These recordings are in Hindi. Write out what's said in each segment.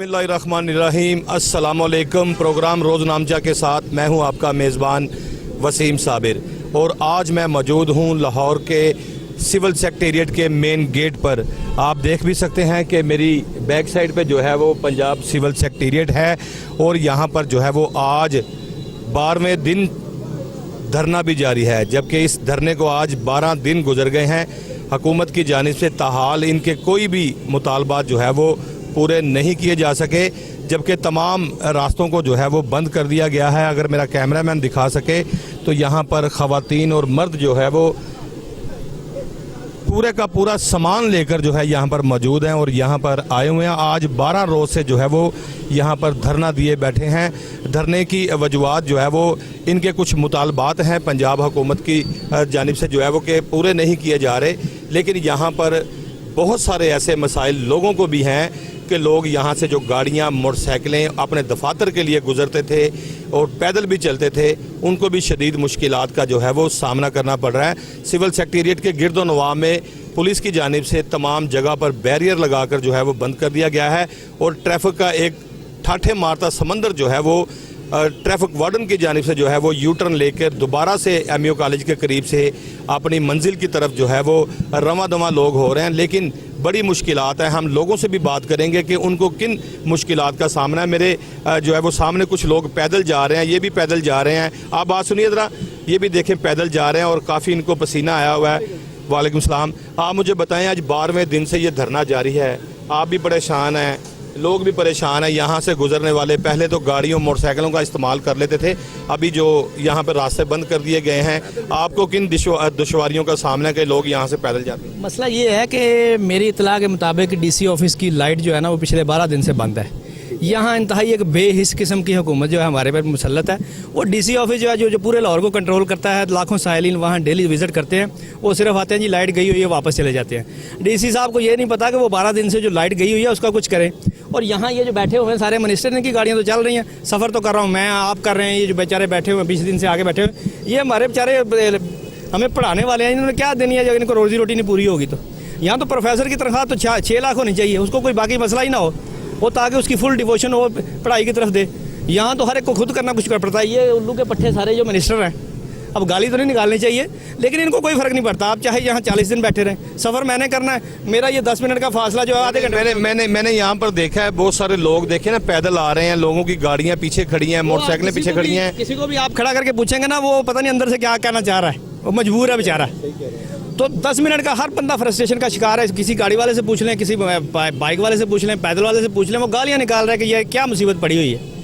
बिस्मिल्लाहिर्रहमानिर्रहीम। अस्सलामुअलैकुम। प्रोग्राम रोज़ नामचा के साथ मैं हूं आपका मेज़बान वसीम साबिर और आज मैं मौजूद हूं लाहौर के सिविल सेक्रेटेरिएट के मेन गेट पर। आप देख भी सकते हैं कि मेरी बैक साइड पे जो है वो पंजाब सिविल सेक्रेटेरिएट है और यहाँ पर जो है वो आज 12वें दिन धरना भी जारी है, जबकि इस धरने को आज 12 दिन गुजर गए हैं। हुकूमत की जानिब से ताहाल इनके कोई भी मुतालबात जो है वो पूरे नहीं किए जा सके, जबकि तमाम रास्तों को जो है वो बंद कर दिया गया है। अगर मेरा कैमरामैन दिखा सके तो यहाँ पर ख़वातीन और मर्द जो है वो पूरे का पूरा सामान लेकर जो है यहाँ पर मौजूद हैं और यहाँ पर आए हुए हैं। आज 12 रोज़ से जो है वो यहाँ पर धरना दिए बैठे हैं। धरने की वजूहात जो है वो इनके कुछ मुतालबात हैं पंजाब हुकूमत की जानिब से जो है वो कि पूरे नहीं किए जा रहे, लेकिन यहाँ पर बहुत सारे ऐसे मसाइल लोगों को भी हैं कि लोग यहाँ से जो गाड़ियाँ मोटरसाइकिलें अपने दफातर के लिए गुजरते थे और पैदल भी चलते थे, उनको भी शदीद मुश्किलात का जो है वो सामना करना पड़ रहा है। सिविल सेक्रेटेरिएट के गिरदो नवाह में पुलिस की जानिब से तमाम जगह पर बैरियर लगाकर जो है वो बंद कर दिया गया है और ट्रैफिक का एक ठाठे मारता समंदर जो है वो ट्रैफिक वार्डन की जानिब से जो है वो यू टर्न लेकर दोबारा से एमयू कॉलेज के करीब से अपनी मंजिल की तरफ जो है वो रवां दवां लोग हो रहे हैं। लेकिन बड़ी मुश्किलात है। हम लोगों से भी बात करेंगे कि उनको किन मुश्किलात का सामना है। मेरे जो है वो सामने कुछ लोग पैदल जा रहे हैं, ये भी पैदल जा रहे हैं। आप बात सुनिए ज़रा, ये भी देखें पैदल जा रहे हैं और काफ़ी इनको पसीना आया हुआ है। वालेकुम सलाम। आप मुझे बताएं, आज 12वें दिन से ये धरना जारी है, आप भी परेशान हैं, लोग भी परेशान हैं। यहाँ से गुजरने वाले पहले तो गाड़ियों मोटरसाइकिलों का इस्तेमाल कर लेते थे, अभी जो यहाँ पर रास्ते बंद कर दिए गए हैं, आपको किन दुश्वारियों का सामना के लोग यहाँ से पैदल जाते हैं? मसला ये है कि मेरी इतला के मुताबिक डीसी ऑफिस की लाइट जो है ना वो पिछले 12 दिन से बंद है। यहाँ इंतहाई एक बेहिस किस्म की हुकूमत जो है हमारे पर मुसल्लत है। वो डीसी ऑफिस जो है जो पूरे लाहौर को कंट्रोल करता है, लाखों साइलिन वहाँ डेली विजिट करते हैं, वो सिर्फ आते हैं जी लाइट गई हुई है वापस चले जाते हैं। डीसी साहब को ये नहीं पता कि वो 12 दिन से जो लाइट गई हुई है उसका कुछ करें। और यहाँ ये जो बैठे हुए हैं सारे मिनिस्टर, इनकी गाड़ियाँ तो चल रही हैं, सफ़र तो कर रहा हूँ मैं, आप कर रहे हैं, ये जो बेचारे बैठे हुए हैं 20 दिन से आगे बैठे हुए, ये हमारे बेचारे हमें पढ़ाने वाले हैं, इन्होंने क्या देनी है जब इनको रोज़ी रोटी नहीं पूरी होगी। तो यहाँ तो प्रोफेसर की तनख्वाह तो 6 लाख होनी चाहिए, उसको कोई बाकी मसला ही ना हो, वो ताकि उसकी फुल डिवोशन हो पढ़ाई की तरफ दे। यहाँ तो हर एक को खुद करना कुछ कर पड़ता है। ये उल्लू के पट्टे सारे जो मिनिस्टर हैं, अब गाली तो नहीं निकालनी चाहिए, लेकिन इनको कोई फ़र्क नहीं पड़ता। आप चाहे यहाँ 40 दिन बैठे रहें, सफ़र मैंने करना है, मेरा ये 10 मिनट का फासला जो है आधे घंटे। मैंने यहाँ पर देखा है, बहुत सारे लोग देखे ना पैदल आ रहे हैं, लोगों की गाड़ियाँ पीछे खड़ी हैं, मोटरसाइकिलें पीछे खड़ी हैं। किसी को भी आप खड़ा करके पूछेंगे ना, वो पता नहीं अंदर से क्या कहना चाह रहा है, वो मजबूर है बेचारा। तो 10 मिनट का हर बंदा फ्रस्ट्रेशन का शिकार है। किसी गाड़ी वाले से पूछ लें, किसी बाइक वाले से पूछ लें, पैदल वाले से पूछ लें, वो गालियाँ निकाल रहा है कि ये क्या मुसीबत पड़ी हुई है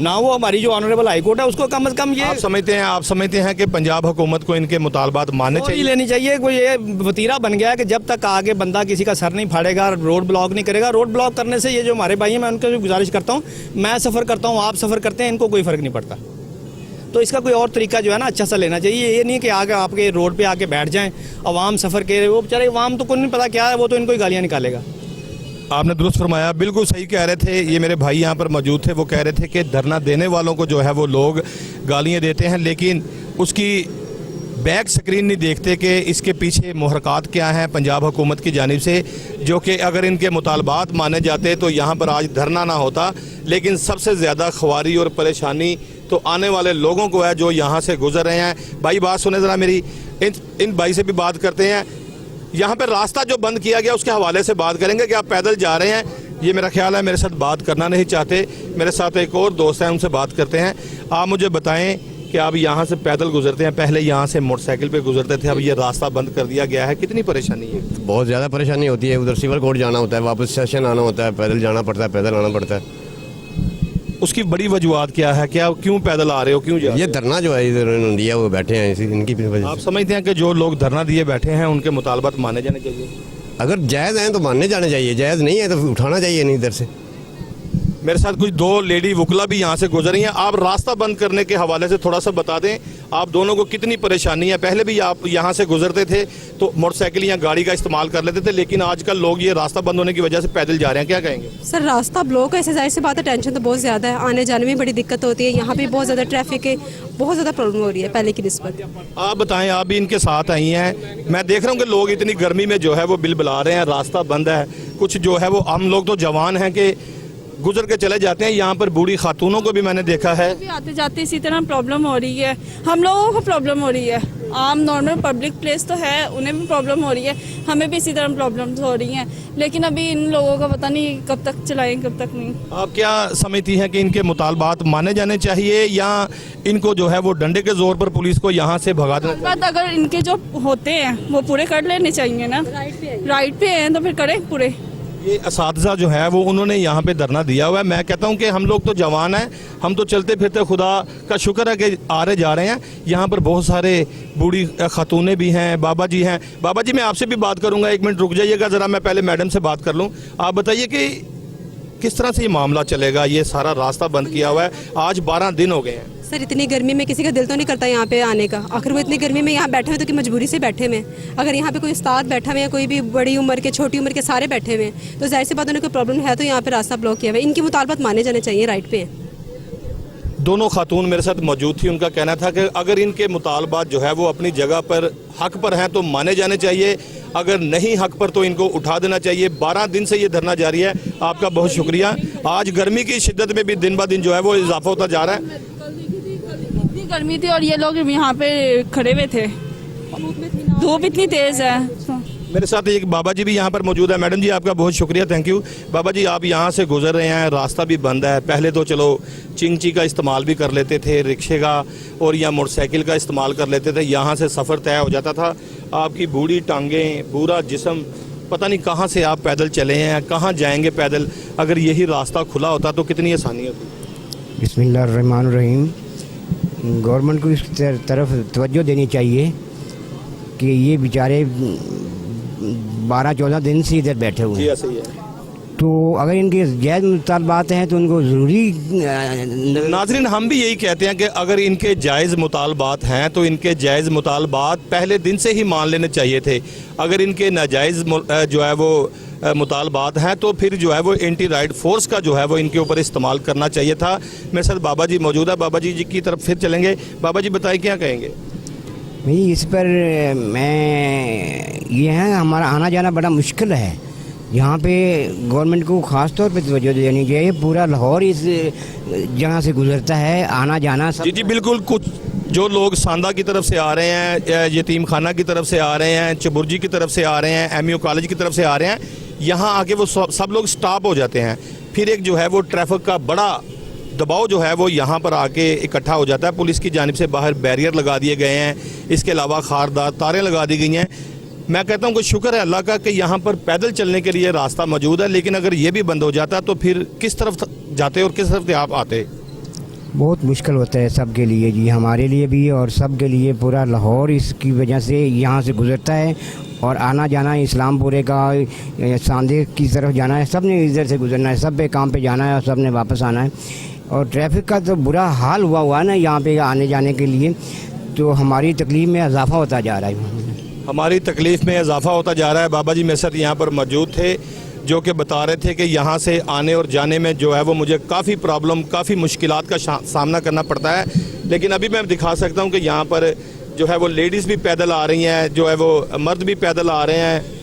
ना। वो हमारी जो ऑनरेबल हाई कोर्ट है उसको कम से कम ये आप समझते हैं कि पंजाब हुकूमत को इनके मुतालबात मानने चाहिए, लेनी चाहिए। कोई ये वतीरा बन गया है कि जब तक आगे बंदा किसी का सर नहीं फाड़ेगा, रोड ब्लॉक नहीं करेगा। रोड ब्लॉक करने से ये जो हमारे भाई हैं, मैं उनको गुजारिश करता हूँ, मैं सफ़र करता हूँ, आप सफ़र करते हैं, इनको कोई फ़र्क नहीं पड़ता। तो इसका कोई और तरीका जो है ना अच्छा सा लेना चाहिए। ये नहीं कि आगे आपके रोड पे आके बैठ जाएं, अवाम सफ़र के, वो बेचारे अवाम तो कोई नहीं पता क्या है, वो तो इनको ही गालियाँ निकालेगा। आपने दुरुस्त फरमाया, बिल्कुल सही कह रहे थे। ये मेरे भाई यहाँ पर मौजूद थे, वो कह रहे थे कि धरना देने वालों को जो है वो लोग गालियाँ देते हैं, लेकिन उसकी बैक स्क्रीन नहीं देखते कि इसके पीछे मुहरकात क्या हैं पंजाब हुकूमत की जानिब से, जो कि अगर इनके मुतालबात माने जाते तो यहाँ पर आज धरना ना होता। लेकिन सबसे ज़्यादा ख्वारी और परेशानी तो आने वाले लोगों को है जो यहाँ से गुजर रहे हैं। भाई बात सुने ज़रा मेरी, इन भाई से भी बात करते हैं। यहाँ पर रास्ता जो बंद किया गया उसके हवाले से बात करेंगे कि आप पैदल जा रहे हैं, ये मेरा ख्याल है मेरे साथ बात करना नहीं चाहते। मेरे साथ एक और दोस्त हैं, उनसे बात करते हैं। आप मुझे बताएं कि आप यहाँ से पैदल गुजरते हैं, पहले यहाँ से मोटरसाइकिल पे गुजरते थे, अब ये रास्ता बंद कर दिया गया है, कितनी परेशानी है? बहुत ज़्यादा परेशानी होती है। उधर सिविल कोर्ट जाना होता है, वापस सेशन आना होता है, पैदल जाना पड़ता है, पैदल आना पड़ता है। उसकी बड़ी वजूहत क्या है? क्या क्यों पैदल आ रहे हो, क्यों जा? ये धरना जो है इधर दिया वो बैठे हैं, इनकी वजह। आप समझते हैं कि जो लोग धरना दिए बैठे हैं उनके मुतालबात माने जाने चाहिए? अगर जायज़ हैं तो मानने जाने चाहिए, जायज़ नहीं है तो उठाना चाहिए नहीं इधर से। मेरे साथ कुछ 2 लेडी वकला भी यहाँ से गुजर रही हैं। आप रास्ता बंद करने के हवाले से थोड़ा सा बता दें, आप दोनों को कितनी परेशानी है? पहले भी आप यहाँ से गुजरते थे तो मोटरसाइकिल या गाड़ी का इस्तेमाल कर लेते थे, लेकिन आजकल लोग ये रास्ता बंद होने की वजह से पैदल जा रहे हैं, क्या कहेंगे? सर रास्ता ब्लॉक है, ऐसे जाहिर सी बात है, टेंशन तो बहुत ज़्यादा है, आने जाने में बड़ी दिक्कत होती है। यहाँ भी बहुत ज़्यादा ट्रैफिक है, बहुत ज़्यादा प्रॉब्लम हो रही है पहले की निस्बत। आप बताएं, आप भी इनके साथ आई हैं। मैं देख रहा हूँ कि लोग इतनी गर्मी में जो है वो बिल बुला रहे हैं, रास्ता बंद है। कुछ जो है वो हम लोग तो जवान हैं कि गुजर के चले जाते हैं। यहाँ पर बूढ़ी खातूनों को भी मैंने देखा है। भी आते जाते इसी तरह प्रॉब्लम हो रही है, हम लोगों को प्रॉब्लम हो रही है, आम नॉर्मल पब्लिक प्लेस तो है, उन्हें भी प्रॉब्लम हो रही है, हमें भी इसी तरह प्रॉब्लम्स हो रही हैं। लेकिन अभी इन लोगों का पता नहीं कब तक चलाएं कब तक नहीं। आप क्या समझती हैं कि इनके मुतालबात माने जाने चाहिए या इनको जो है वो डंडे के जोर पर पुलिस को यहाँ से भगा देना चाहिए? बात अगर इनके जो होते हैं वो पूरे कर लेने चाहिए ना, राइट पे हैं तो फिर करें पूरे। ये असातिज़ा जो है वो उन्होंने यहाँ पे धरना दिया हुआ है। मैं कहता हूँ कि हम लोग तो जवान हैं, हम तो चलते फिरते खुदा का शुक्र है कि आ रहे जा रहे हैं। यहाँ पर बहुत सारे बूढ़ी खातूनें भी हैं, बाबा जी हैं। बाबा जी मैं आपसे भी बात करूँगा, 1 मिनट रुक जाइएगा ज़रा, मैं पहले मैडम से बात कर लूँ। आप बताइए कि किस तरह से ये मामला चलेगा? ये सारा रास्ता बंद किया हुआ है, आज 12 दिन हो गए हैं। सर इतनी गर्मी में किसी का दिल तो नहीं करता यहाँ पे आने का। आखिर वो इतनी गर्मी में यहाँ बैठे हुए तो कि मजबूरी से बैठे हुए हैं। अगर यहाँ पे कोई उस्ताद बैठा हुआ है, कोई भी बड़ी उम्र के छोटी उम्र के सारे बैठे हुए हैं, तो जाहिर सी बात उन्हें कोई प्रॉब्लम है तो यहाँ पे रास्ता ब्लॉक किया हुआ है। इनकी मुतालबात माने जाने चाहिए, राइट पे हैं। दोनों खातून मेरे साथ मौजूद थी। उनका कहना था कि अगर इनके मुतालबात जो है वो अपनी जगह पर हक पर हैं तो माने जाने चाहिए, अगर नहीं हक पर तो इनको उठा देना चाहिए। 12 दिन से ये धरना जारी है। आपका बहुत शुक्रिया। आज गर्मी की शिद्दत में भी दिन ब दिन जो है वो इजाफा होता जा रहा है। इतनी गर्मी थी और ये लोग यहाँ पे खड़े हुए थे, धूप इतनी तेज है। मेरे साथ एक बाबा जी भी यहाँ पर मौजूद है। मैडम जी आपका बहुत शुक्रिया, थैंक यू। बाबा जी आप यहाँ से गुजर रहे हैं, रास्ता भी बंद है। पहले तो चलो चिंगची का इस्तेमाल भी कर लेते थे, रिक्शे का और या मोटरसाइकिल का इस्तेमाल कर लेते थे, यहाँ से सफ़र तय हो जाता था। आपकी बूढ़ी टांगें, पूरा जिस्म, पता नहीं कहाँ से आप पैदल चले हैं, कहाँ जाएंगे पैदल। अगर यही रास्ता खुला होता तो कितनी आसानी होती। बिस्मिल्लाहिर्रहमानिर्रहीम। गवर्नमेंट को इस तरफ तवज्जो देनी चाहिए कि ये बेचारे 12-14 दिन से इधर बैठे हुए हैं, सही है। तो अगर इनके जायज़ मुतालबात हैं तो उनको ज़रूरी नाज़रीन हम भी यही कहते हैं कि अगर इनके जायज़ मुतालबात हैं तो इनके जायज़ मुतालबात पहले दिन से ही मान लेने चाहिए थे। अगर इनके नाजायज़ जो है वो मुतालबात हैं तो फिर जो है वो एंटी राइट फोर्स का जो है वो इनके ऊपर इस्तेमाल करना चाहिए था। मेरे साथ बाबा जी मौजूद है, बाबा जी की तरफ फिर चलेंगे। बाबा जी बताइए क्या कहेंगे? नहीं, इस पर मैं ये है, हमारा आना जाना बड़ा मुश्किल है। यहाँ पे गवर्नमेंट को ख़ास तौर पे तवज्जो देनी चाहिए। पूरा लाहौर इस जगह से गुजरता है, आना जाना सब। जी बिल्कुल। कुछ जो लोग सांदा की तरफ से आ रहे हैं, यतीम खाना की तरफ से आ रहे हैं, चबुर्जी की तरफ से आ रहे हैं, एमयू कॉलेज की तरफ से आ रहे हैं, यहाँ आके वो सब लोग स्टॉप हो जाते हैं। फिर एक जो है वो ट्रैफिक का बड़ा दबाव जो है वो यहाँ पर आके इकट्ठा हो जाता है। पुलिस की जानिब से बाहर बैरियर लगा दिए गए हैं, इसके अलावा खारदार तारें लगा दी गई हैं। मैं कहता हूँ कि शुक्र है अल्लाह का कि यहाँ पर पैदल चलने के लिए रास्ता मौजूद है, लेकिन अगर ये भी बंद हो जाता तो फिर किस तरफ जाते और किस तरफ से आप आते? बहुत मुश्किल होता है सब के लिए जी, हमारे लिए भी और सब के लिए। पूरा लाहौर इसकी वजह से यहाँ से गुजरता है और आना जाना इस्लामपुरे का, सांदे की तरफ जाना है, सब ने इधर से गुजरना है, सब पे काम पे जाना है और सब ने वापस आना है। और ट्रैफिक का तो बुरा हाल हुआ है ना यहाँ पे आने जाने के लिए, तो हमारी तकलीफ में इजाफा होता जा रहा है। हमारी तकलीफ़ में इजाफा होता जा रहा है। बाबा जी मेरे साथ यहाँ पर मौजूद थे जो कि बता रहे थे कि यहाँ से आने और जाने में जो है वो मुझे काफ़ी प्रॉब्लम, काफ़ी मुश्किलात का सामना करना पड़ता है। लेकिन अभी मैं दिखा सकता हूँ कि यहाँ पर जो है वो लेडीज़ भी पैदल आ रही हैं, जो है वो मर्द भी पैदल आ रहे हैं।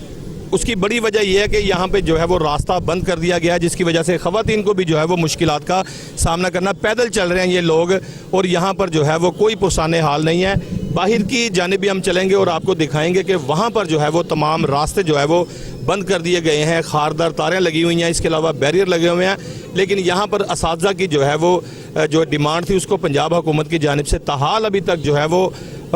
उसकी बड़ी वजह यह है कि यहाँ पे जो है वो रास्ता बंद कर दिया गया है, जिसकी वजह से ख़वातीन को भी जो है वो मुश्किलात का सामना करना। पैदल चल रहे हैं ये लोग और यहाँ पर जो है वो कोई पुरसाने हाल नहीं है। बाहर की जानिब भी हम चलेंगे और आपको दिखाएंगे कि वहाँ पर जो है वो तमाम रास्ते जो है वो बंद कर दिए गए हैं, खारदार तारें लगी हुई हैं, इसके अलावा बैरियर लगे हुए हैं। लेकिन यहाँ पर असातिज़ा की जो है वो जो डिमांड थी उसको पंजाब हुकूमत की जानिब से ताहाल अभी तक जो है वो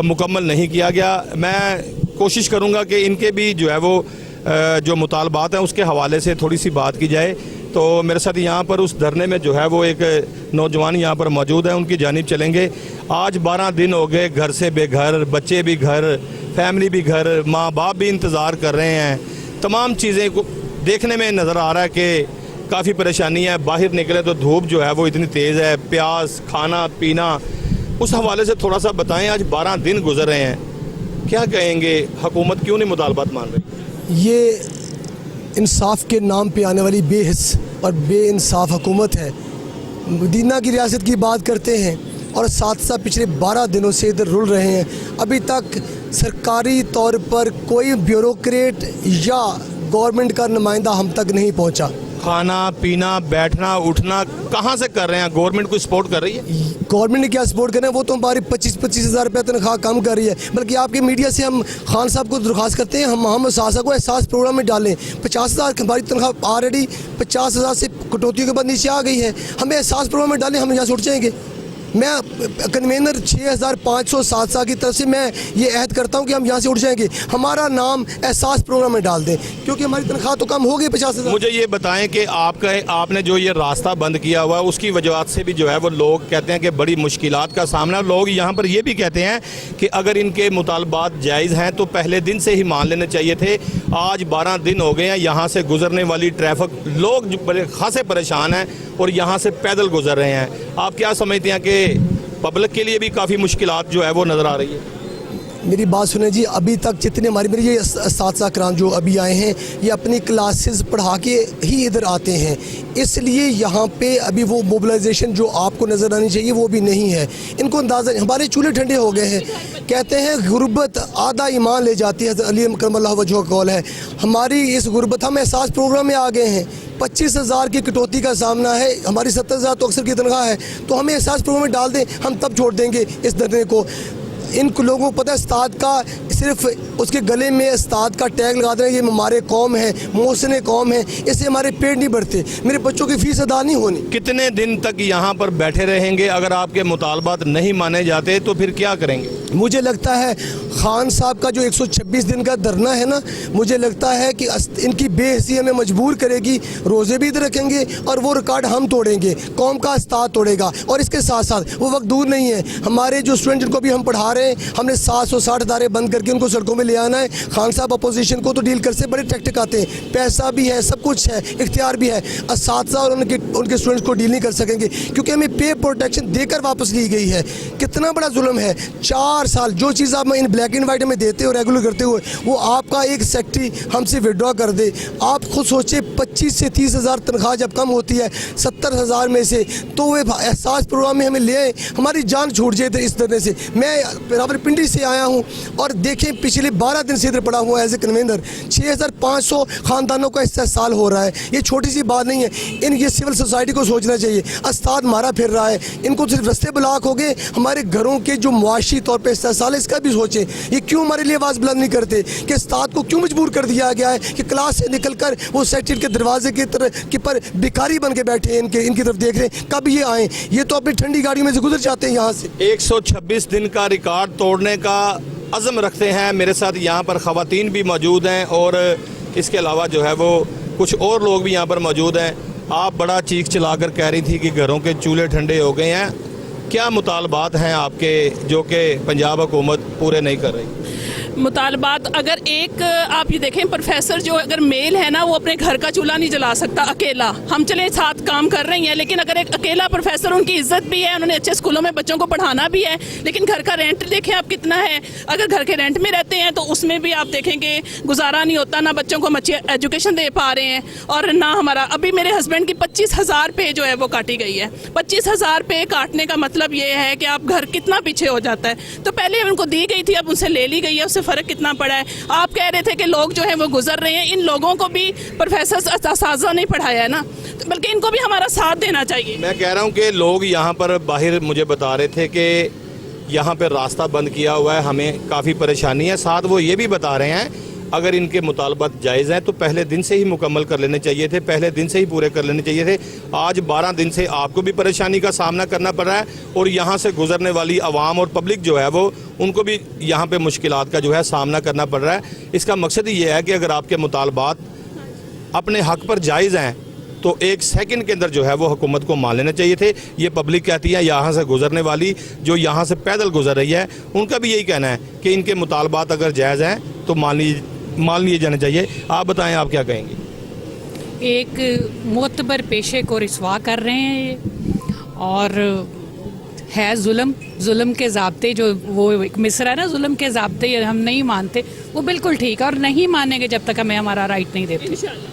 मुकम्मल नहीं किया गया। मैं कोशिश करूँगा कि इनके भी जो है वो जो मुतालबात हैं उसके हवाले से थोड़ी सी बात की जाए। तो मेरे साथ यहाँ पर उस धरने में जो है वो एक नौजवान यहाँ पर मौजूद है, उनकी जानिब चलेंगे। आज 12 दिन हो गए घर से बेघर, बच्चे भी घर, फैमिली भी घर, माँ बाप भी इंतज़ार कर रहे हैं। तमाम चीज़ें को देखने में नज़र आ रहा है कि काफ़ी परेशानी है। बाहर निकले तो धूप जो है वो इतनी तेज़ है, प्यास, खाना पीना, उस हवाले से थोड़ा सा बताएँ। आज 12 दिन गुजर रहे हैं, क्या कहेंगे? हुकूमत क्यों नहीं मुतालबात मान रही? ये इंसाफ के नाम पे आने वाली बेहिस और बेइंसाफ हुकूमत है। मदीना की रियासत की बात करते हैं और साथ साथ पिछले 12 दिनों से इधर रुल रहे हैं। अभी तक सरकारी तौर पर कोई ब्यूरोक्रेट या गवर्नमेंट का नुमाइंदा हम तक नहीं पहुंचा। खाना पीना बैठना उठना कहाँ से कर रहे हैं? गवर्नमेंट को सपोर्ट कर रही है? गवर्नमेंट ने क्या सपोर्ट करना है, वो तो हमारी 25-25 हज़ार रुपये तनख्वाह कम कर रही है। बल्कि आपके मीडिया से हम खान साहब को दरख्वास्त करते हैं, हम सासा को एहसास प्रोग्राम में डालें। 50,000 हमारी तनख्वाह ऑलरेडी 50,000 से कटौती के बाद नीचे आ गई है, हमें एहसास प्रोग्राम में डालें, हम यहाँ से उठ जाएंगे। मैं कन्वेनर 6,500 सादसा की तरफ से मैं ये अहद करता हूँ कि हम यहाँ से उठ जाएंगे, हमारा नाम एहसास प्रोग्राम में डाल दें, क्योंकि हमारी तनख्वाह तो कम हो गई 50,000। मुझे ये बताएं कि आपने जो ये रास्ता बंद किया हुआ है उसकी वजह से भी जो है वो लोग कहते हैं कि बड़ी मुश्किलात का सामना। लोग यहाँ पर ये भी कहते हैं कि अगर इनके मुतालबात जायज़ हैं तो पहले दिन से ही मान लेने चाहिए थे। आज 12 दिन हो गए हैं, यहाँ से गुजरने वाली ट्रैफिक लोग बड़े खासे परेशान हैं और यहाँ से पैदल गुजर रहे हैं। आप क्या समझते हैं कि पब्लिक के लिए भी काफ़ी मुश्किलात जो है वो नज़र आ रही है? मेरी बात सुने जी, अभी तक जितने मेरे ये सादसा कराम जो अभी आए हैं, ये अपनी क्लासेस पढ़ा के ही इधर आते हैं, इसलिए यहाँ पे अभी वो मोबिलाइजेशन जो आपको नज़र आनी चाहिए वो भी नहीं है। इनको अंदाज़ा, हमारे चूल्हे ठंडे हो गए हैं। कहते हैं गुर्बत आधा ईमान ले जाती है, अली करमल्लाहु वजहू का कौल है। हमारी इस गुर्बत, हम एहसास प्रोग्राम में आ गए हैं, 25,000 की कटौती का सामना है, हमारी 70,000 तो अक्सर की तनख्वाह है, तो हमें एहसास प्रोग्राम में डाल दें, हम तब छोड़ देंगे इस धरने को। इन लोगों को पता है उस्ताद का, सिर्फ उसके गले में उस्ताद का टैग लगा दें, ये हमारे कौम है, मोहसिन कौम है, इससे हमारे पेट नहीं भरते, मेरे बच्चों की फ़ीस अदा नहीं होनी। कितने दिन तक यहाँ पर बैठे रहेंगे? अगर आपके मुतालबात नहीं माने जाते तो फिर क्या करेंगे? मुझे लगता है खान साहब का जो 126 दिन का धरना है ना, मुझे लगता है कि इनकी बेहसी हमें मजबूर करेगी। रोज़े भी इधर रखेंगे और वो रिकॉर्ड हम तोड़ेंगे, कौम का उस्ताद तोड़ेगा। और इसके साथ साथ वो वक्त दूर नहीं है, हमारे जो स्टूडेंट जिनको भी हम पढ़ा रहे हैं, हमने 760 इदारे बंद करके उनको सड़कों में ले आना है। खान साहब अपोजिशन को तो डील कर से बड़े टैक्टिक आते हैं, पैसा भी है, सब कुछ है, इख्तियार भी है। असातिज़ा और उनके स्टूडेंट्स को डील नहीं कर सकेंगे, क्योंकि हमें पे प्रोटेक्शन देकर वापस ली गई है। कितना बड़ा जुल्म है, 4 साल जो चीज़ आप इन ब्लैक एंड वाइट में देते हो रेगुलर करते हुए, वो आपका एक सेक्रेटरी हमसे विड्रॉ कर दे। आप खुद सोचे 25 से 30 हज़ार तनख्वाह जब कम होती है 70,000 में से, तो वे एहसास प्रोग्राम में हमें ले आए, हमारी जान छूट जाए इस तरह से। मैं बराबर पिंडी से आया हूँ और देखें पिछले 12 दिन से इधर पड़ा हुआ एज ए कन्वेनर, 6,500 ख़ानदानों का इस्तेसाल हो रहा है। ये छोटी सी बात नहीं है, ये सिविल सोसाइटी को सोचना चाहिए। उस्ताद मारा फिर रहा है, इनको सिर्फ रस्ते ब्लॉक हो गए, हमारे घरों के जो मुआशी तौर पर इस्तेसाल, इसका भी सोचें। ये क्यों हमारे लिए आवाज़ बुलंद नहीं करते कि उस्ताद को क्यों मजबूर कर दिया गया है कि क्लास से निकलकर वो सेक्रेटरी के दरवाजे की तरफ के पर भिखारी बन के बैठे हैं, इनकी तरफ देख रहे हैं कब ये आएँ। ये तो अपनी ठंडी गाड़ी में से गुजर जाते हैं यहाँ से। 126 दिन का रिकॉर्ड तोड़ने का अज़म रखते हैं। मेरे साथ यहाँ पर ख़वातीन भी मौजूद हैं और इसके अलावा जो है वो कुछ और लोग भी यहाँ पर मौजूद हैं। आप बड़ा चीख चिल्ला कर कह रही थी कि घरों के चूल्हे ठंडे हो गए हैं, क्या मुतालबात हैं आपके जो कि पंजाब हुकूमत पूरे नहीं कर रही? मुतालबात, अगर एक आप ये देखें, प्रोफेसर जो अगर मेल है ना, वो अपने घर का चूल्हा नहीं जला सकता अकेला। हम चले साथ काम कर रही हैं, लेकिन अगर एक अकेला प्रोफेसर, उनकी इज्जत भी है, उन्होंने अच्छे स्कूलों में बच्चों को पढ़ाना भी है, लेकिन घर का रेंट देखें आप कितना है। अगर घर के रेंट में रहते हैं तो उसमें भी आप देखेंगे गुजारा नहीं होता, ना बच्चों को हम अच्छी एजुकेशन दे पा रहे हैं, और ना हमारा। अभी मेरे हस्बैंड की 25,000 पे जो है वो काटी गई है। 25,000 पे काटने का मतलब ये है कि आप घर कितना पीछे हो जाता है। तो पहले उनको दी गई थी, अब उनसे ले ली गई है, उससे फ़र्क कितना पड़ा है। आप कह रहे थे कि लोग जो है वो गुजर रहे हैं, इन लोगों को भी प्रोफेसर असातिज़ा नहीं पढ़ाया है ना, तो बल्कि इनको भी हमारा साथ देना चाहिए। मैं कह रहा हूँ कि लोग यहाँ पर बाहर मुझे बता रहे थे कि यहाँ पर रास्ता बंद किया हुआ है, हमें काफ़ी परेशानी है। साथ वो ये भी बता रहे हैं अगर इनके मुतालबात जायज़ हैं तो पहले दिन से ही मुकम्मल कर लेने चाहिए थे, पहले दिन से ही पूरे कर लेने चाहिए थे। आज 12 दिन से आपको भी परेशानी का सामना करना पड़ रहा है और यहाँ से गुजरने वाली आवाम और पब्लिक जो है वो उनको भी यहाँ पे मुश्किलात का जो है सामना करना पड़ रहा है। इसका मकसद ये है कि अगर आपके मुतालबात अपने हक़ पर जायज़ हैं तो 1 सेकंड के अंदर जो है वो हुकूमत को मान लेने चाहिए थे। ये पब्लिक कहती है, यहाँ से गुजरने वाली जो यहाँ से पैदल गुजर रही है, उनका भी यही कहना है कि इनके मुतालबात अगर जायज़ हैं तो मान लिए जाने चाहिए। आप बताएं, आप क्या कहेंगे? एक मोतबर पेशे को रिसवा कर रहे हैं ये, और है जुल्म के ज़ाब्ते, जो वो एक मिसरा है ना, जुल्म के ज़ाब्ते हम नहीं मानते, वो बिल्कुल ठीक है, और नहीं मानेंगे जब तक हमें हमारा राइट नहीं देते।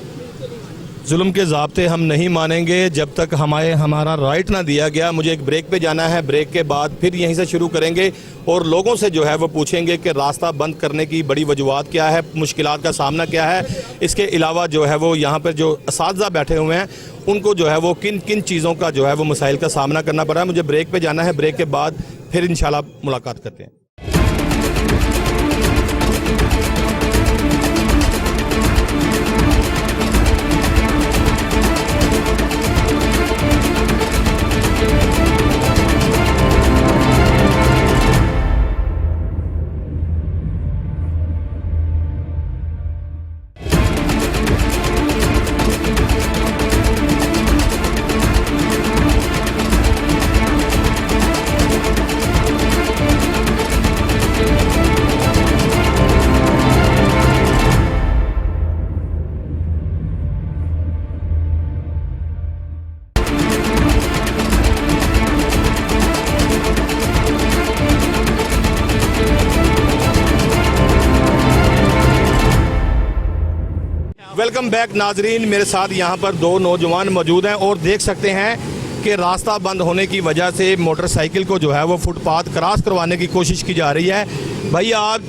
जुल्म के ज़ाब्ते हम नहीं मानेंगे जब तक हमारा राइट ना दिया गया। मुझे एक ब्रेक पे जाना है, ब्रेक के बाद फिर यहीं से शुरू करेंगे और लोगों से जो है वो पूछेंगे कि रास्ता बंद करने की बड़ी वजूहात क्या है, मुश्किलात का सामना क्या है। इसके अलावा जो है वो यहाँ पर जो असातिज़ा बैठे हुए हैं उनको जो है वो किन किन चीज़ों का जो है वो मसाइल का सामना करना पड़ा है। मुझे ब्रेक पे जाना है, ब्रेक के बाद फिर इंशाल्लाह मुलाकात करते हैं। वेलकम बैक नाजरीन, मेरे साथ यहाँ पर दो नौजवान मौजूद हैं और देख सकते हैं कि रास्ता बंद होने की वजह से मोटरसाइकिल को जो है वो फुटपाथ क्रॉस करवाने की कोशिश की जा रही है। भैया आप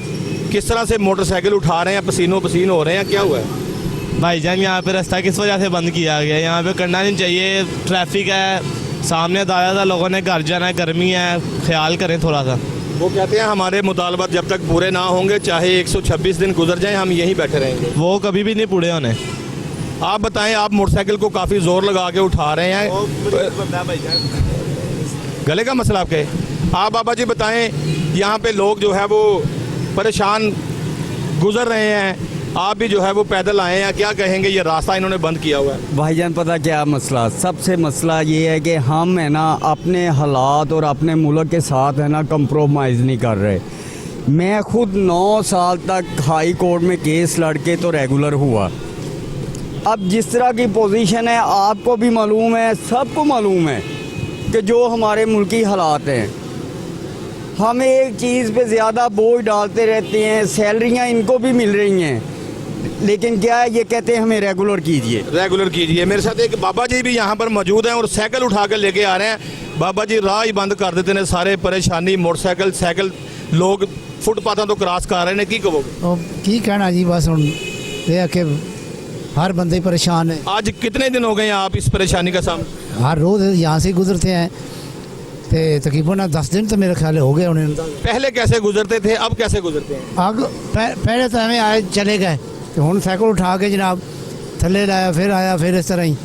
किस तरह से मोटरसाइकिल उठा रहे हैं, पसीनों पसीन हो रहे हैं, क्या हुआ है? भाईजान यहाँ पे रास्ता किस वजह से बंद किया गया है? यहाँ पे करना नहीं चाहिए, ट्रैफिक है, सामने दाया था, लोगों ने घर जाना है, गर्मी है, ख्याल करें थोड़ा सा। वो कहते हैं हमारे मुतालबात जब तक पूरे ना होंगे चाहे 126 दिन गुजर जाएं हम यहीं बैठे रहेंगे। वो कभी भी नहीं पूरे होने। आप बताएं, आप मोटरसाइकिल को काफ़ी ज़ोर लगा के उठा रहे हैं, गले का मसला आपके? आप बाबा जी बताएं, यहाँ पे लोग जो है वो परेशान गुजर रहे हैं, आप भी जो है वो पैदल आए हैं, क्या कहेंगे? ये रास्ता इन्होंने बंद किया हुआ है। भाईजान पता क्या मसला, सबसे मसला ये है कि हम है ना अपने हालात और अपने मुल्क के साथ है ना कंप्रोमाइज़ नहीं कर रहे। मैं खुद 9 साल तक हाई कोर्ट में केस लड़के तो रेगुलर हुआ। अब जिस तरह की पोजीशन है आपको भी मालूम है, सबको मालूम है कि जो हमारे मुल्की हालात हैं, हम एक चीज़ पे ज़्यादा बोझ डालते रहते हैं। सैलरियाँ इनको भी मिल रही हैं, लेकिन क्या है, ये कहते हैं हमें रेगुलर कीजिए, रेगुलर कीजिए। मेरे साथ एक बाबा जी भी यहाँ पर मौजूद हैं और साइकिल उठा कर लेके आ रहे हैं। बाबा जी राह ही बंद कर देते हैं, सारे परेशानी, मोटरसाइकिल साइकिल लोग फुटपाथों तो क्रॉस कर रहे हैं, की कहोगे? की कहना जी, बस हुण ये कि हर बंदे परेशान है। आज कितने दिन हो गए हैं आप इस परेशानी का सामना? हर रोज़ यहाँ से गुजरते हैं, तो तकरीबन 10 दिन तो मेरे ख्याल हो गए उन्हें। पहले कैसे गुजरते थे, अब कैसे गुजरते हैं? पहले तो हमें आए चले गए, तो हुण साइकिल उठा के जनाब थले लाया, फिर आया, फिर इस तरह ही।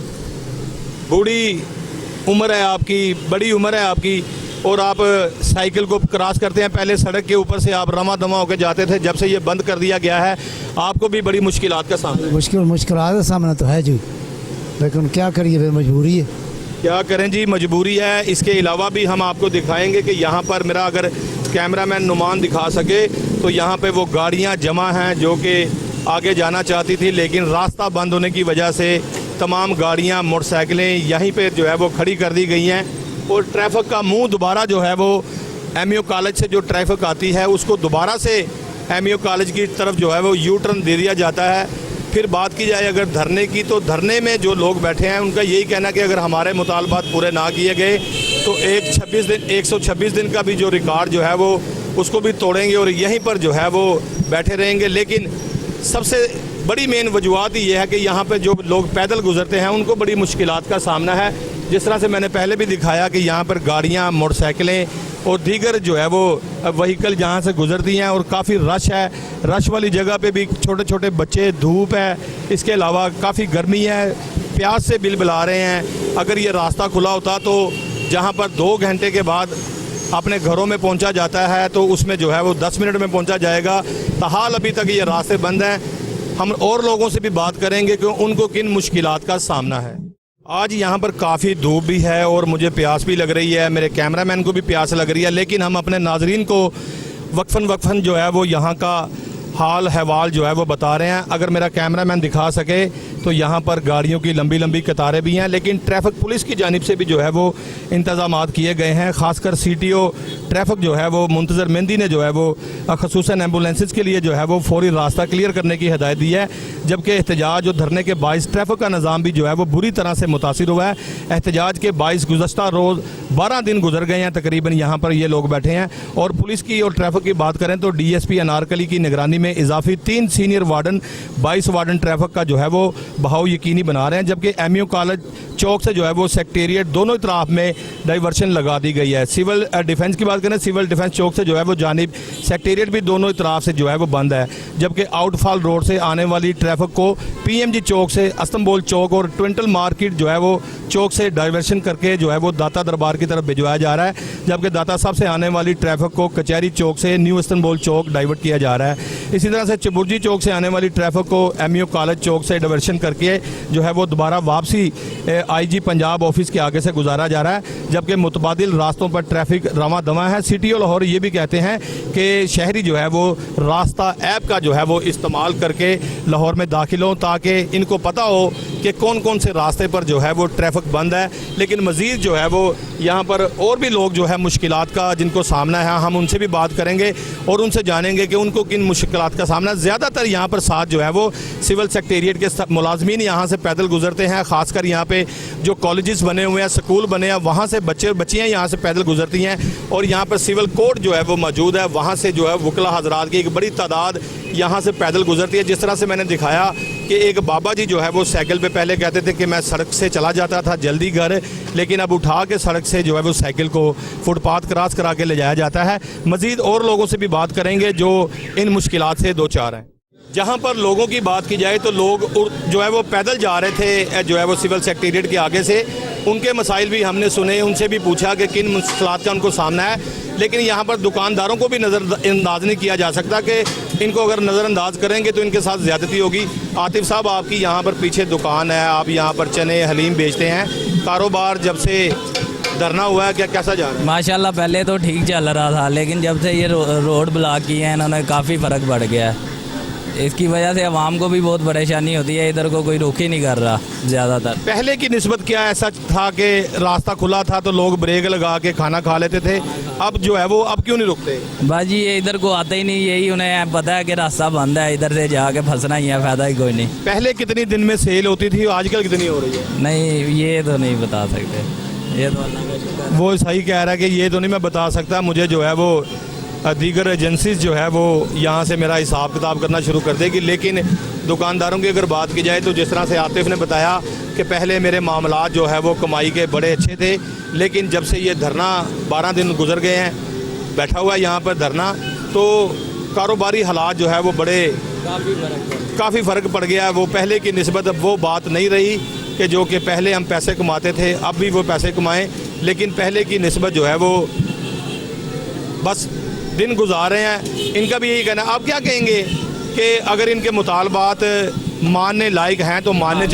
बूढ़ी उम्र है आपकी, बड़ी उम्र है आपकी, और आप साइकिल को क्रॉस करते हैं। पहले सड़क के ऊपर से आप रमा दमा होकर जाते थे, जब से ये बंद कर दिया गया है आपको भी बड़ी मुश्किलात का सामना? मुश्किलात का सामना तो है जी, लेकिन क्या करिए, फिर मजबूरी है। क्या करें जी, मजबूरी है। इसके अलावा भी हम आपको दिखाएंगे कि यहाँ पर मेरा अगर कैमरामैन नुमान दिखा सके तो यहाँ पे वो गाड़ियाँ जमा हैं जो कि आगे जाना चाहती थी, लेकिन रास्ता बंद होने की वजह से तमाम गाड़ियाँ मोटरसाइकिलें यहीं पे जो है वो खड़ी कर दी गई हैं और ट्रैफिक का मुंह दोबारा जो है वो एमयू कॉलेज से जो ट्रैफिक आती है उसको दोबारा से एमयू कॉलेज की तरफ जो है वो यू टर्न दे दिया जाता है। फिर बात की जाए अगर धरने की, तो धरने में जो लोग बैठे हैं उनका यही कहना कि अगर हमारे मुतालबात पूरे ना किए गए तो 126 दिन का भी जो रिकॉर्ड जो है वो उसको भी तोड़ेंगे और यहीं पर जो है वो बैठे रहेंगे। लेकिन सबसे बड़ी मेन वजूहत ये है कि यहाँ पे जो लोग पैदल गुजरते हैं उनको बड़ी मुश्किलात का सामना है। जिस तरह से मैंने पहले भी दिखाया कि यहाँ पर गाड़ियाँ, मोटरसाइकिलें और दीगर जो है वो व्हीकल जहाँ से गुजरती हैं और काफ़ी रश है। रश वाली जगह पे भी छोटे छोटे बच्चे, धूप है, इसके अलावा काफ़ी गर्मी है, प्यास से बिलबिला रहे हैं। अगर ये रास्ता खुला होता तो जहाँ पर 2 घंटे के बाद अपने घरों में पहुंचा जाता है तो उसमें जो है वो 10 मिनट में पहुंचा जाएगा। ताहाल अभी तक ये रास्ते बंद हैं। हम और लोगों से भी बात करेंगे कि उनको किन मुश्किलात का सामना है। आज यहाँ पर काफ़ी धूप भी है और मुझे प्यास भी लग रही है, मेरे कैमरामैन को भी प्यास लग रही है, लेकिन हम अपने नाजरीन को वक्फन जो है वो यहाँ का हाल हवाल जो है वो बता रहे हैं। अगर मेरा कैमरामैन दिखा सके तो यहाँ पर गाड़ियों की लंबी लंबी कतारें भी हैं, लेकिन ट्रैफिक पुलिस की जानिब से भी जो है वो इंतज़ामात किए गए हैं। ख़ासकर CTO ट्रैफिक जो है वो मुंतज़र मेहंदी ने जो है वो ख़ुसूसन एम्बुलेंसेस के लिए जो है वो फौरी रास्ता क्लियर करने की हिदायत दी है, जबकि एहतजाज और धरने के बाइस ट्रैफिक का निज़ाम भी जो है वो बुरी तरह से मुतासिर हुआ है। एहतजाज के बाइस गुज़श्ता रोज़ 12 दिन गुजर गए हैं तकरीबन, यहाँ पर ये लोग बैठे हैं। और पुलिस की और ट्रैफिक की बात करें तो DSP अनारकली की निगरानी में इजाफी 3 सीनियर वार्डन 22 वार्डन ट्रैफिक का जो है वो बहाव यकीनी बना रहे हैं, जबकि MU कॉलेज चौक से जो है वो सेक्रेटेरिएट दोनों तरफ में डाइवर्शन लगा दी गई है। सिविल डिफेंस की बात करें, सिविल डिफेंस चौक से जो है वो जानिब सेक्रेटेरिएट भी दोनों तरफ से जो है वो बंद है, जबकि आउटफॉल रोड से आने वाली ट्रैफिक को PMG चौक से अस्तंबोल चौक और ट्विंटल मार्केट जो है वो चौक से डाइवर्शन करके जो है वो दाता दरबार की तरफ भिजवाया जा रहा है, जबकि दाता साहब से आने वाली ट्रैफिक को कचहरी चौक से न्यू इस्तंबुल चौक डाइवर्ट किया जा रहा है। इसी तरह से चबुर्जी चौक से आने वाली ट्रैफिक को MU कॉलेज चौक से डाइवर्शन करके जो है वो दोबारा वापसी IG पंजाब ऑफिस के आगे से गुजारा जा रहा है, जबकि मुतबादिल रास्तों पर ट्रैफिक रवा दवा है। सिटी और लाहौर ये भी कहते हैं कि शहरी जो है वो रास्ता ऐप का जो है वो इस्तेमाल करके लाहौर में दाखिल हों, ताकि इनको पता हो कि कौन कौन से रास्ते पर जो है वो ट्रैफिक बंद है। लेकिन मज़ीद जो है वो यहाँ पर और भी लोग जो है मुश्किलात का जिनको सामना है, हम उनसे भी बात करेंगे और उनसे जानेंगे कि उनको किन मुश्किलात का सामना। ज़्यादातर यहाँ पर साथ जो है वो सिविल सेक्रेटेरिएट के मुलाजमीन यहाँ से पैदल गुजरते हैं, ख़ासकर यहाँ पे जो कॉलेजेस बने हुए हैं, स्कूल बने हैं, वहाँ से बच्चे और बच्चियाँ यहाँ से पैदल गुजरती हैं। और यहाँ पर सिविल कोर्ट जो है वो मौजूद है, वहाँ से जो है वकला हजरात की एक बड़ी तादाद यहाँ से पैदल गुजरती है। जिस तरह से मैंने दिखाया कि एक बाबा जी जो है वो साइकिल पे पहले कहते थे कि मैं सड़क से चला जाता था जल्दी घर, लेकिन अब उठा के सड़क से जो है वो साइकिल को फुटपाथ क्रॉस करा के ले जाया जाता है। मज़ीद और लोगों से भी बात करेंगे जो इन मुश्किलात से दो चार हैं। जहाँ पर लोगों की बात की जाए तो लोग जो है वो पैदल जा रहे थे जो है वो सिविल सेक्रेटेरिएट के आगे से, उनके मसाइल भी हमने सुने, उनसे भी पूछा कि किन मुश्किलात का उनको सामना है। लेकिन यहाँ पर दुकानदारों को भी नज़रअंदाज नहीं किया जा सकता कि इनको अगर नज़रअंदाज करेंगे तो इनके साथ ज़्यादती होगी। आतिफ साहब, आपकी यहाँ पर पीछे दुकान है, आप यहाँ पर चने हलीम बेचते हैं, कारोबार जब से धरना हुआ है क्या कैसा जा रहा है? माशाल्लाह पहले तो ठीक चल रहा था, लेकिन जब से ये रोड ब्लॉक किए हैं इन्होंने काफ़ी फ़र्क बढ़ गया है। इसकी वजह से आवाम को भी बहुत परेशानी होती है, इधर को कोई रुख ही नहीं कर रहा ज़्यादातर। पहले की निस्बत क्या ऐसा था कि रास्ता खुला था तो लोग ब्रेक लगा के खाना खा लेते थे, अब जो है वो अब क्यों नहीं रुकते? बाजी ये इधर को आते ही नहीं, यही उन्हें पता है कि रास्ता बंद है, इधर से जाके फंसना ही है, फ़ायदा ही कोई नहीं। पहले कितनी दिन में सेल होती थी, आजकल कितनी हो रही है? नहीं ये तो नहीं बता सकते, ये तो वो सही कह रहा है कि ये तो नहीं मैं बता सकता, मुझे जो है वो दीगर एजेंसीज जो है वो यहाँ से मेरा हिसाब किताब करना शुरू कर देगी। लेकिन दुकानदारों की अगर बात की जाए तो जिस तरह से आतिफ ने बताया कि पहले मेरे मामलात जो है वो कमाई के बड़े अच्छे थे, लेकिन जब से ये धरना 12 दिन गुजर गए हैं, बैठा हुआ है यहाँ पर धरना, तो कारोबारी हालात जो है वो बड़े काफ़ी फ़र्क पड़ गया है। वो पहले की निस्बत अब वो बात नहीं रही कि जो कि पहले हम पैसे कमाते थे, अब भी वो पैसे कमाएँ, लेकिन पहले की निस्बत जो है वो बस दिन गुजार रहे हैं। इनका भी यही कहना है। आप क्या कहेंगे कि अगर इनके मुतालबात मानने लायक हैं तो मानने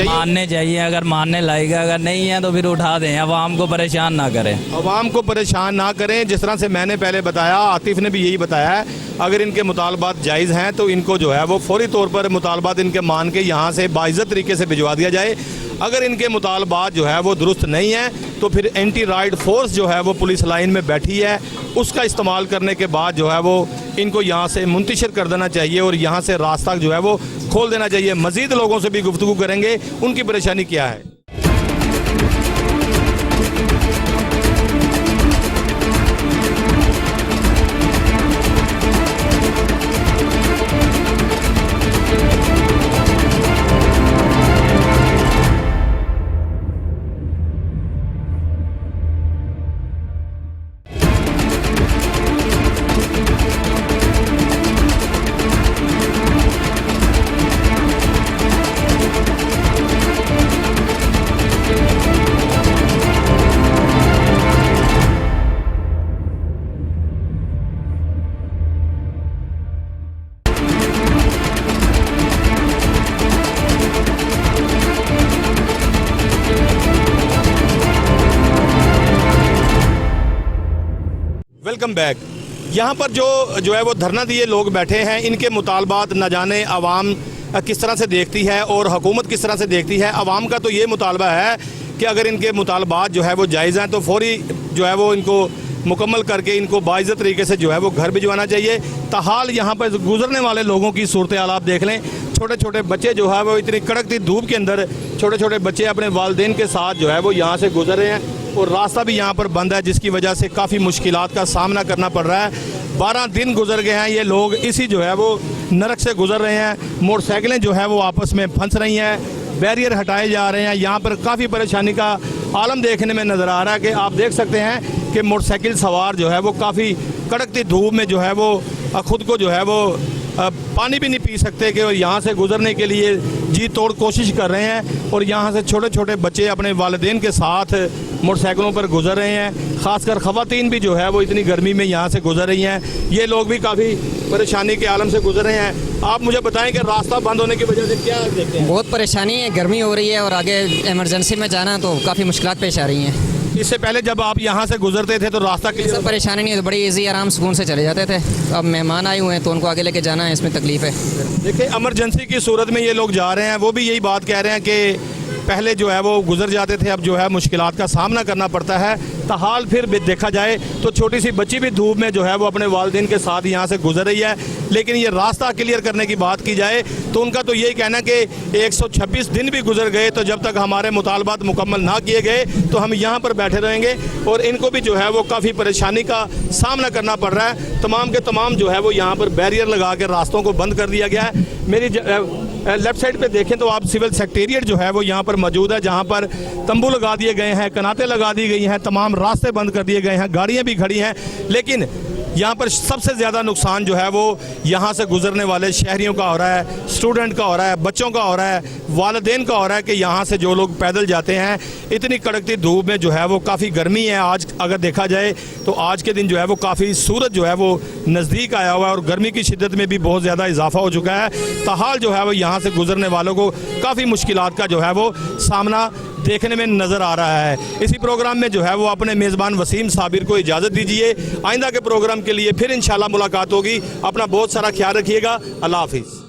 चाहिए? अगर मानने लायक है, अगर नहीं है तो फिर उठा दें, आवाम को परेशान ना करें। आवाम को परेशान ना करें, जिस तरह से मैंने पहले बताया, आतिफ ने भी यही बताया है, अगर इनके मुतालबात जायज़ हैं तो इनको जो है वो फौरी तौर पर मुतालबात इनके मान के यहाँ से बाइज़्ज़त तरीके से भिजवा दिया जाए। अगर इनके मुतालबात जो है वो दुरुस्त नहीं है तो फिर एंटी राइड फोर्स जो है वो पुलिस लाइन में बैठी है, उसका इस्तेमाल करने के बाद जो है वो इनको यहाँ से मुंतशिर कर देना चाहिए और यहाँ से रास्ता जो है वो खोल देना चाहिए। मज़ीद लोगों से भी गुफ्तगू करेंगे उनकी परेशानी क्या है। Welcome back. यहाँ पर जो है वो धरना दिए लोग बैठे हैं, इनके मुतालबात न जाने आवाम किस तरह से देखती है और हुकूमत किस तरह से देखती है। आवाम का तो ये मुतालबा है कि अगर इनके मुतालबात जो है वो जायज़ हैं तो फौरी जो है वो इनको मुकम्मल करके इनको बाइज़्ज़त तरीके से जो है वो घर भिजवाना चाहिए। ताहाल यहाँ पर गुजरने वाले लोगों की सूरत हाल आप देख लें, छोटे छोटे बच्चे जो है वो इतनी कड़कती धूप के अंदर छोटे छोटे बच्चे अपने वालिदैन के साथ जो है वो यहाँ से गुजर रहे हैं और रास्ता भी यहाँ पर बंद है, जिसकी वजह से काफ़ी मुश्किलात का सामना करना पड़ रहा है। 12 दिन गुजर गए हैं, ये लोग इसी जो है वो नरक से गुजर रहे हैं। मोटरसाइकिलें जो है वो आपस में फंस रही हैं, बैरियर हटाए जा रहे हैं। यहाँ पर काफ़ी परेशानी का आलम देखने में नज़र आ रहा है कि आप देख सकते हैं कि मोटरसाइकिल सवार जो है वो काफ़ी कड़कती धूप में जो है वो ख़ुद को जो है वो पानी भी नहीं पी सकते कि यहाँ से गुजरने के लिए जी तोड़ कोशिश कर रहे हैं। और यहाँ से छोटे छोटे बच्चे अपने वालिदैन के साथ मोटरसाइकिलों पर गुजर रहे हैं। ख़ासकर ख़वातीन भी जो है वो इतनी गर्मी में यहाँ से गुजर रही हैं। ये लोग भी काफ़ी परेशानी के आलम से गुजर रहे हैं। आप मुझे बताएं कि रास्ता बंद होने की वजह से क्या देखते हैं? बहुत परेशानी है, गर्मी हो रही है और आगे इमरजेंसी में जाना तो काफ़ी मुश्किलात पेश आ रही हैं। इससे पहले जब आप यहाँ से गुजरते थे तो रास्ता क्लियर परेशानी नहीं है, तो बड़ी इजी आराम सुकून से चले जाते थे। अब मेहमान आए हुए हैं तो उनको आगे लेके जाना है, इसमें तकलीफ है। देखिए इमरजेंसी की सूरत में ये लोग जा रहे हैं, वो भी यही बात कह रहे हैं कि पहले जो है वो गुजर जाते थे, अब जो है मुश्किलात का सामना करना पड़ता है। ताहाल फिर देखा जाए तो छोटी सी बच्ची भी धूप में जो है वो अपने वालिदैन के साथ यहाँ से गुजर रही है। लेकिन ये रास्ता क्लियर करने की बात की जाए तो उनका तो यही कहना कि 126 दिन भी गुजर गए तो जब तक हमारे मुतालबात मुकम्मल ना किए गए तो हम यहाँ पर बैठे रहेंगे। और इनको भी जो है वो काफ़ी परेशानी का सामना करना पड़ रहा है। तमाम के तमाम जो है वो यहाँ पर बैरियर लगा के रास्तों को बंद कर दिया गया है। मेरी लेफ्ट साइड पे देखें तो आप सिविल सेक्रेटेरिएट जो है वो यहाँ पर मौजूद है, जहाँ पर तंबू लगा दिए गए हैं, कनातें लगा दी गई हैं, तमाम रास्ते बंद कर दिए गए हैं, गाड़ियाँ भी खड़ी हैं। लेकिन यहाँ पर सबसे ज़्यादा नुकसान जो है वो यहाँ से गुजरने वाले शहरियों का हो रहा है, स्टूडेंट का हो रहा है, बच्चों का हो रहा है, वालिदैन का हो रहा है कि यहाँ से जो लोग पैदल जाते हैं इतनी कड़कती धूप में जो है वो काफ़ी गर्मी है। आज अगर देखा जाए तो आज के दिन जो है वो काफ़ी सूरज जो है वो नज़दीक आया हुआ है और गर्मी की शिद्दत में भी बहुत ज़्यादा इजाफा हो चुका है। ताहाल जो है वो यहाँ से गुजरने वालों को काफ़ी मुश्किलात का जो है वो सामना देखने में नज़र आ रहा है। इसी प्रोग्राम में जो है वो अपने मेज़बान वसीम साबिर को इजाज़त दीजिए। आइंदा के प्रोग्राम के लिए फिर इंशाल्लाह मुलाकात होगी। अपना बहुत सारा ख्याल रखिएगा। अल्लाह हाफिज़।